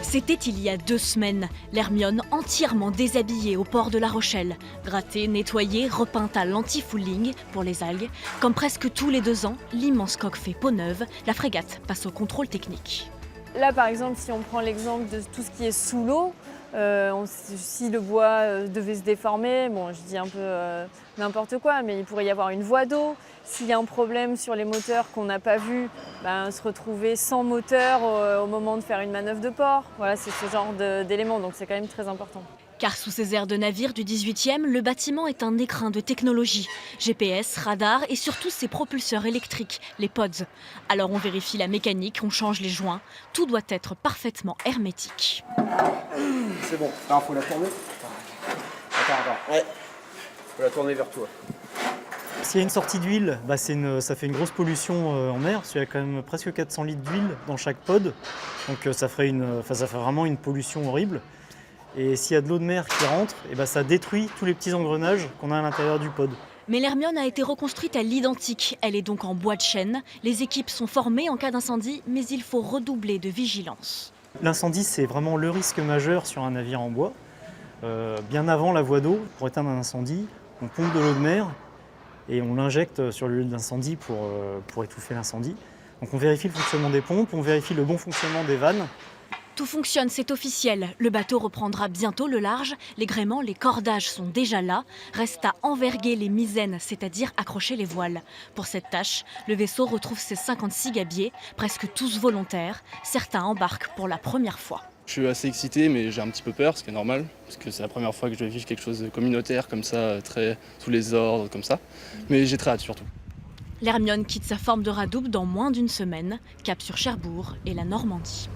C'était il y a 2 semaines, l'Hermione entièrement déshabillée au port de La Rochelle, grattée, nettoyée, repeinte à l'anti-fouling pour les algues. Comme presque tous les 2 ans, l'immense coque fait peau neuve, la frégate passe au contrôle technique. Là, par exemple, si on prend l'exemple de tout ce qui est sous l'eau, si le bois devait se déformer, bon, je dis un peu n'importe quoi, mais il pourrait y avoir une voie d'eau. S'il y a un problème sur les moteurs qu'on n'a pas vu, se retrouver sans moteur au moment de faire une manœuvre de port. Voilà, c'est ce genre d'éléments, donc c'est quand même très important. Car sous ces airs de navire du 18e, le bâtiment est un écrin de technologie. GPS, radar et surtout ses propulseurs électriques, les pods. Alors on vérifie la mécanique, on change les joints. Tout doit être parfaitement hermétique. C'est bon, alors faut la tourner. Attends. Ouais. Faut la tourner vers toi. S'il y a une sortie d'huile, ça fait une grosse pollution en mer, parce qu'il y a quand même presque 400 litres d'huile dans chaque pod. Donc ça ferait vraiment une pollution horrible. Et s'il y a de l'eau de mer qui rentre, ça détruit tous les petits engrenages qu'on a à l'intérieur du pod. Mais l'Hermione a été reconstruite à l'identique. Elle est donc en bois de chêne. Les équipes sont formées en cas d'incendie, mais il faut redoubler de vigilance. L'incendie, c'est vraiment le risque majeur sur un navire en bois. Bien avant la voie d'eau, pour éteindre un incendie, on pompe de l'eau de mer et on l'injecte sur le lieu d'incendie pour étouffer l'incendie. Donc on vérifie le fonctionnement des pompes, on vérifie le bon fonctionnement des vannes. Tout fonctionne, c'est officiel. Le bateau reprendra bientôt le large. Les gréements, les cordages sont déjà là. Reste à enverguer les misaines, c'est-à-dire accrocher les voiles. Pour cette tâche, le vaisseau retrouve ses 56 gabiers, presque tous volontaires. Certains embarquent pour la première fois. Je suis assez excité, mais j'ai un petit peu peur, ce qui est normal, parce que c'est la première fois que je vais vivre quelque chose de communautaire comme ça, très sous les ordres, comme ça. Mais j'ai très hâte surtout. L'Hermione quitte sa forme de radoub dans moins d'1 semaine. Cap sur Cherbourg et la Normandie.